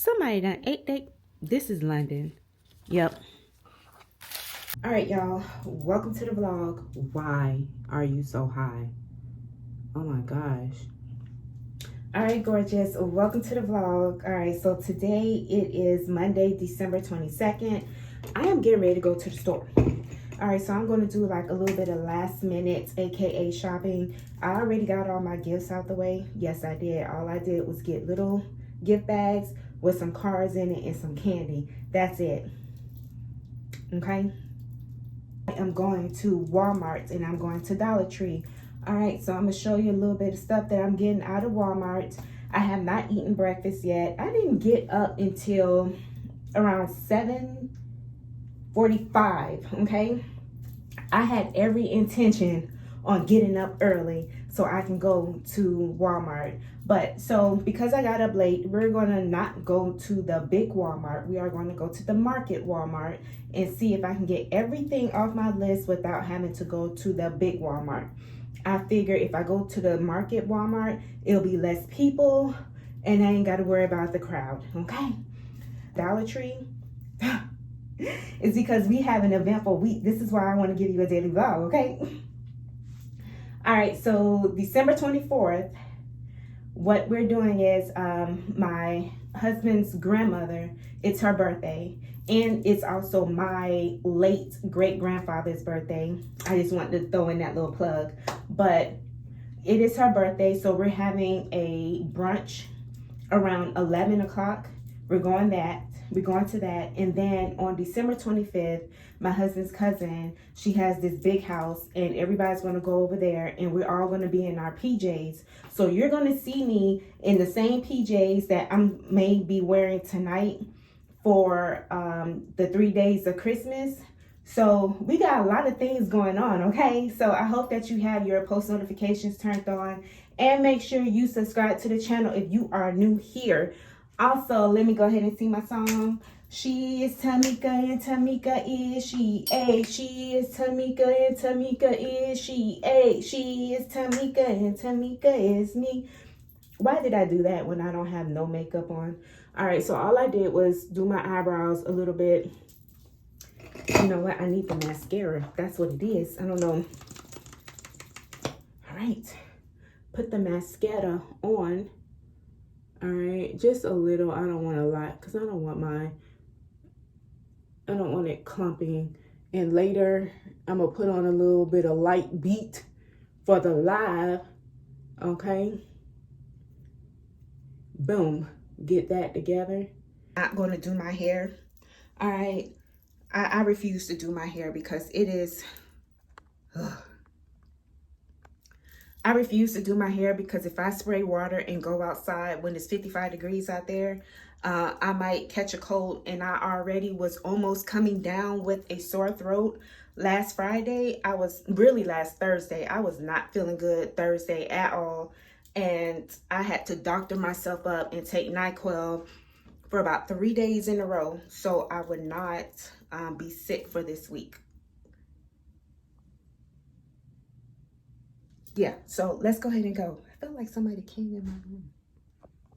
Somebody done ate they. This is London. Yep. All right, y'all. Welcome to the vlog. Why are you so high? Oh my gosh. All right, gorgeous. Welcome to the vlog. All right, so today it is Monday, December 22nd. I am getting ready to go to the store. All right, so I'm going to do like a little bit of last minute, aka shopping. I already got all my gifts out the way. Yes, I did. All I did was get little gift bags with some cards in it and some candy. That's it. Okay. I am going to Walmart and I'm going to Dollar Tree. All right, so I'm gonna show you a little bit of stuff that I'm getting out of Walmart. I have not eaten breakfast yet. I didn't get up until around 7:45. Okay, I had every intention on getting up early so I can go to Walmart. But so because I got up late, we're gonna not go to the big Walmart. We are going to go to the market Walmart and see if I can get everything off my list without having to go to the big Walmart. I figure if I go to the market Walmart, it'll be less people and I ain't got to worry about the crowd. Okay. Dollar Tree. It's because we have an eventful week. This is why I want to give you a daily vlog, okay? All right, so December 24th, what we're doing is my husband's grandmother, it's her birthday, and it's also my late great-grandfather's birthday. I just wanted to throw in that little plug, but it is her birthday, so we're having a brunch around 11 o'clock. We're going to that, and then on December 25th, my husband's cousin, she has this big house, and everybody's going to go over there, and we're all going to be in our PJs. So you're going to see me in the same PJs that I may be wearing tonight for the 3 days of Christmas. So we got a lot of things going on, okay? So I hope that you have your post notifications turned on, and make sure you subscribe to the channel if you are new here. Also, let me go ahead and sing my song. She is Tamika and Tamika is she. She is Tamika and Tamika is she. She is Tamika and Tamika is me. Why did I do that when I don't have no makeup on? All right, so all I did was do my eyebrows a little bit. You know what? I need the mascara. That's what it is. I don't know. All right. Put the mascara on. All right, just a little. I don't want a lot because I don't want it clumping. And later, I'm going to put on a little bit of light beat for the live. Okay. Boom. Get that together. Not going to do my hair. All right. I refuse to do my hair because it is... I refuse to do my hair because if I spray water and go outside when it's 55 degrees out there, I might catch a cold. And I already was almost coming down with a sore throat last Friday. Last Thursday. I was not feeling good Thursday at all. And I had to doctor myself up and take NyQuil for about 3 days in a row. So I would not be sick for this week. Yeah, so let's go ahead and go. I feel like somebody came in my room.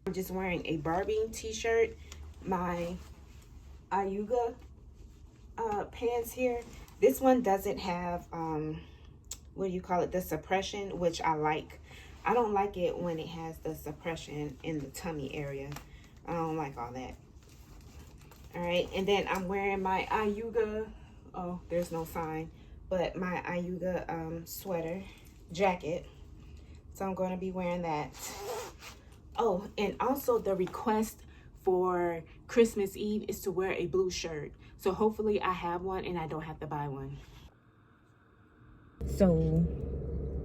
I'm just wearing a Barbie t-shirt, my Ayuga pants here. This one doesn't have, what do you call it, the suppression, which I like. I don't like it when it has the suppression in the tummy area. I don't like all that. All right, and then I'm wearing my Ayuga, oh, there's no sign, but my Ayuga sweater. Jacket, so I'm going to be wearing that. Oh, and also the request for Christmas Eve is to wear a blue shirt, so hopefully I have one and I don't have to buy one. So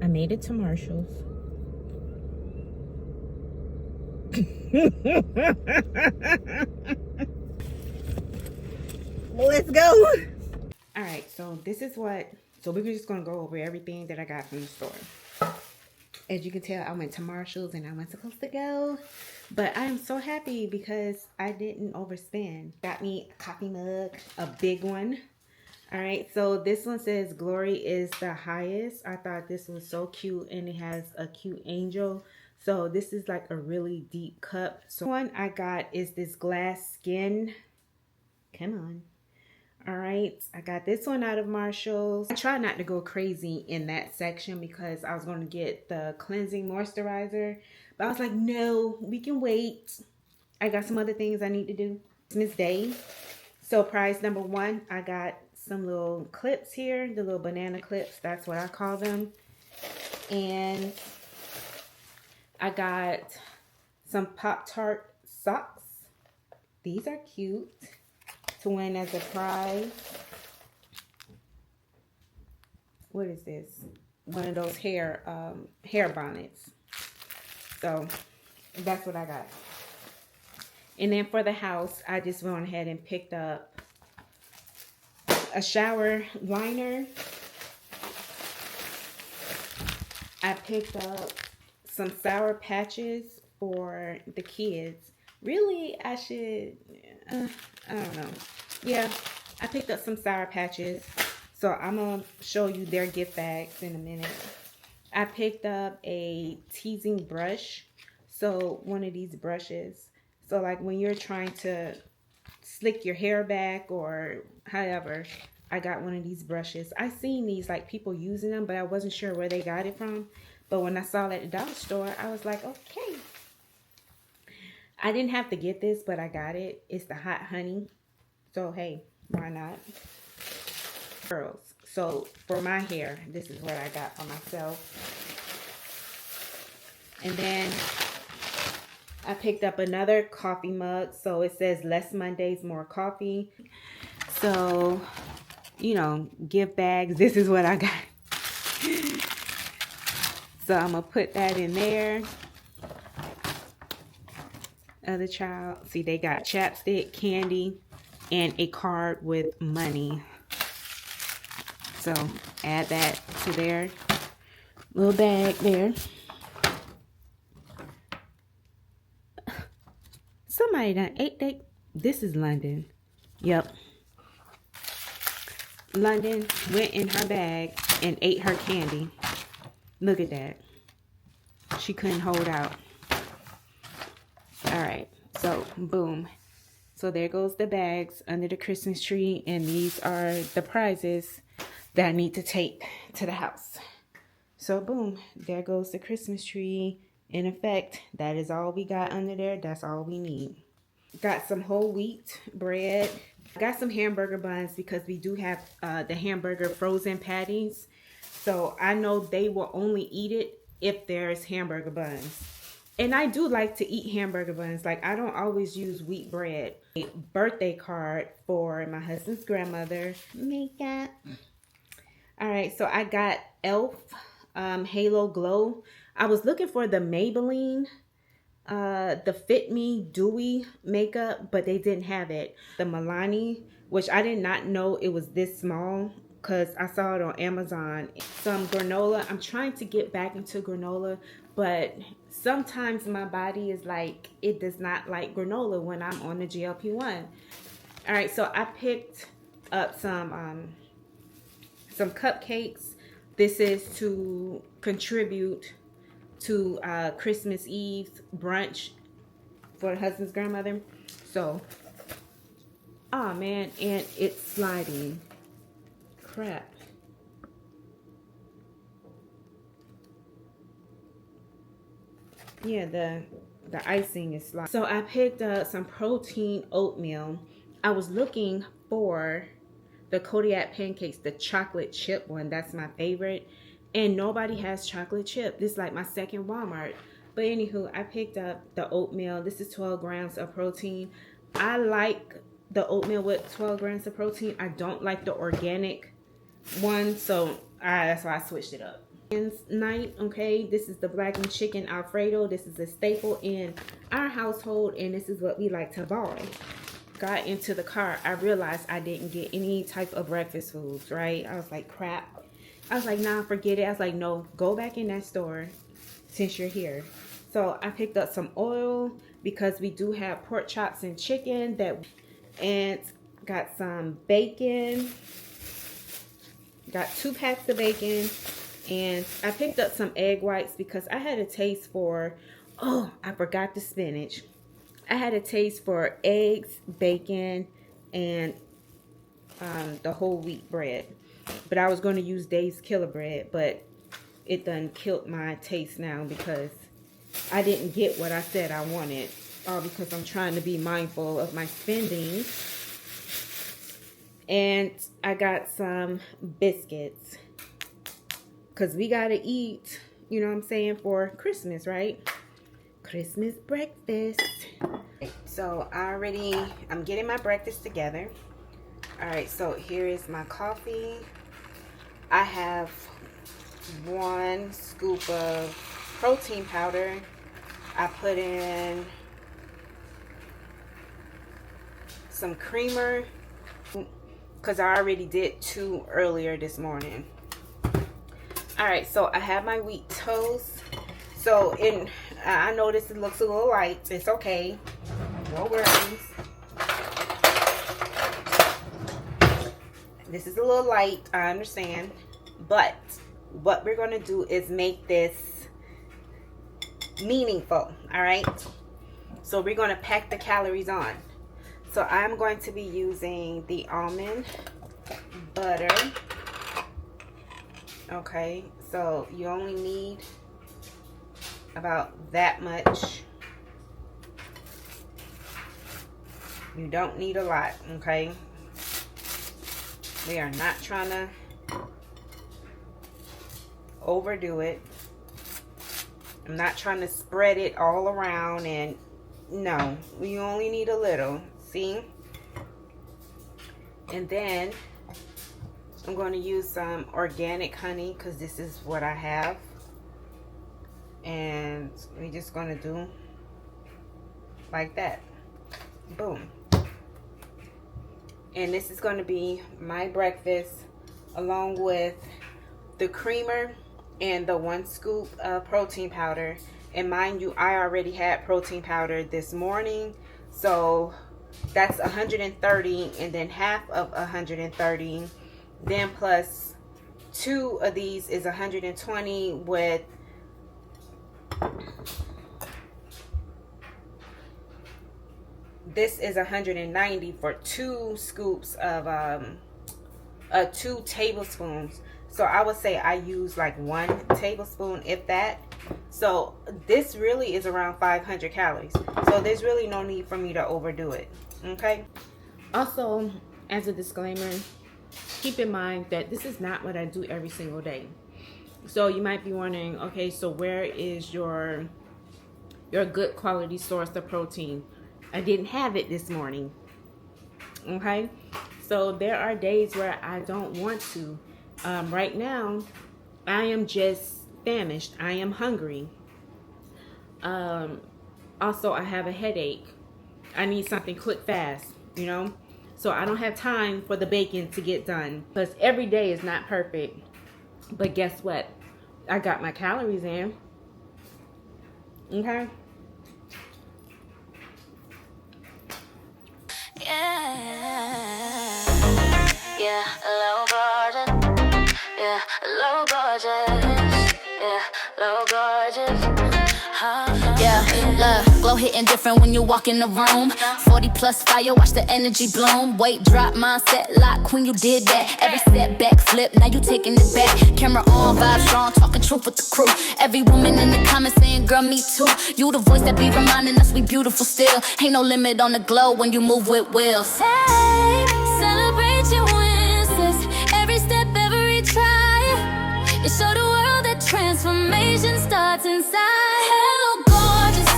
I made it to Marshall's. Let's go. All right, so this is what, so we're just going to go over everything that I got from the store. As you can tell, I went to Marshall's and I wasn't supposed to go. But I am so happy because I didn't overspend. Got me a coffee mug, a big one. All right, so this one says, "Glory is the highest." I thought this was so cute and it has a cute angel. So this is like a really deep cup. So one I got is this glass skin. Come on. All right, I got this one out of Marshall's. I try not to go crazy in that section because I was going to get the cleansing moisturizer, but I was like, no, we can wait. I got some other things I need to do. Miss Day. So prize number one, I got some little clips here, the little banana clips. That's what I call them. And I got some Pop-Tart socks. These are cute to win as a prize. What is this? One of those hair bonnets. So that's what I got. And then for the house, I just went ahead and picked up a shower liner. I picked up some Sour Patches for the kids. Really, I should, I don't know. Yeah, I picked up some Sour Patches. So I'm going to show you their gift bags in a minute. I picked up a teasing brush. So one of these brushes. So like when you're trying to slick your hair back or however, I got one of these brushes. I seen these like people using them, but I wasn't sure where they got it from. But when I saw it at the dollar store, I was like, okay. I didn't have to get this, but I got it. It's the Hot Honey. So hey, why not? Curls. So for my hair, this is what I got for myself. And then I picked up another coffee mug. So it says less Mondays, more coffee. So, you know, gift bags. This is what I got. So I'm going to put that in there. Other child. See, they got chapstick, candy, and a card with money. So add that to their little bag there. Somebody done ate that. This is London. Yep. London went in her bag and ate her candy. Look at that. She couldn't hold out. All right. So, boom. So there goes the bags under the Christmas tree. And these are the prizes that I need to take to the house. So, boom. There goes the Christmas tree. In effect, that is all we got under there. That's all we need. Got some whole wheat bread. Got some hamburger buns because we do have the hamburger frozen patties. So I know they will only eat it if there's hamburger buns. And I do like to eat hamburger buns. Like I don't always use wheat bread. A birthday card for my husband's grandmother. Makeup. All right, so I got e.l.f. Halo Glow. I was looking for the Maybelline, the Fit Me Dewy makeup, but they didn't have it. The Milani, which I did not know it was this small because I saw it on Amazon. Some granola. I'm trying to get back into granola, but sometimes my body is like, it does not like granola when I'm on the GLP-1. All right, so I picked up some cupcakes. This is to contribute to Christmas Eve brunch for the husband's grandmother. So, oh man, and it's sliding. Crap. Yeah, the icing is sliding. So I picked up some protein oatmeal. I was looking for the Kodiak pancakes, the chocolate chip one. That's my favorite. And nobody has chocolate chip. This is like my second Walmart. But anywho, I picked up the oatmeal. This is 12 grams of protein. I like the oatmeal with 12 grams of protein. I don't like the organic one. So that's why I switched it up. Night, okay, this is the blackened chicken Alfredo. This is a staple in our household. And this is what we like to buy. Got into the car, I realized I didn't get any type of breakfast foods, right? I was like, crap. I was like, nah, forget it. I was like, no, go back in that store since you're here. So I picked up some oil because we do have pork chops and chicken and got some bacon. Got 2 packs of bacon. And I picked up some egg whites because I had a taste for Oh, I forgot the spinach. I had a taste for eggs, bacon, and the whole wheat bread. But I was going to use Dave's Killer Bread, but it done killed my taste now because I didn't get what I said I wanted. All because I'm trying to be mindful of my spending. And I got some biscuits. Because we got to eat, you know what I'm saying, for Christmas, right? Christmas breakfast. So I'm getting my breakfast together. Alright, so here is my coffee. I have 1 scoop of protein powder. I put in some creamer because I already did 2 earlier this morning. Alright, so I have my wheat toast. So I noticed it looks a little light. It's okay. No worries. This is a little light, I understand. But what we're going to do is make this meaningful. Alright? So we're going to pack the calories on. So I'm going to be using the almond butter. Okay, so you only need about that much. You don't need a lot, okay? We are not trying to overdo it. I'm not trying to spread it all around, and no, we only need a little. See? And then I'm going to use some organic honey because this is what I have. And we're just going to do like that. Boom. And this is going to be my breakfast along with the creamer and the 1 scoop of protein powder. And mind you, I already had protein powder this morning. So that's 130, and then half of 130. Then plus 2 of these is 120 with this is 190 for 2 scoops of 2 tablespoons. So I would say I use like 1 tablespoon, if that. So this really is around 500 calories. So there's really no need for me to overdo it. Okay. Also, as a disclaimer, keep in mind that this is not what I do every single day. So you might be wondering, okay, so where is your good quality source of protein? I didn't have it this morning. Okay. So there are days where I don't want to. Right now, I am just famished. I am hungry. Also, I have a headache. I need something quick, fast, you know. So I don't have time for the bacon to get done because every day is not perfect. But guess what? I got my calories in. Okay. Yeah, low budget. Yeah, low budget. Yeah, low budget. Yeah, look, glow hitting different when you walk in the room. 40 plus fire, watch the energy bloom. Weight drop, mindset lock when you did that. Every setback flip, now you taking it back. Camera on, vibe strong, talking truth with the crew. Every woman in the comments saying, girl, me too. You the voice that be reminding us we beautiful still. Ain't no limit on the glow when you move with will. Hey, celebrate your wins, sis. Every step, every try. You show the world that transformation starts inside. Hello, gorgeous.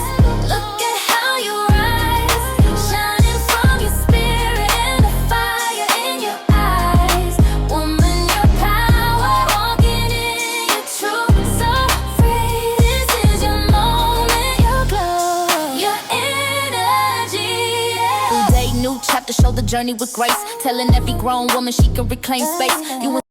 Look at how you rise, shining from your spirit and the fire in your eyes. Woman, your power, walking in your truth, so free. This is your moment, your glow, your energy. Yeah. New day, new chapter, show the journey with grace. Telling every grown woman she can reclaim space. You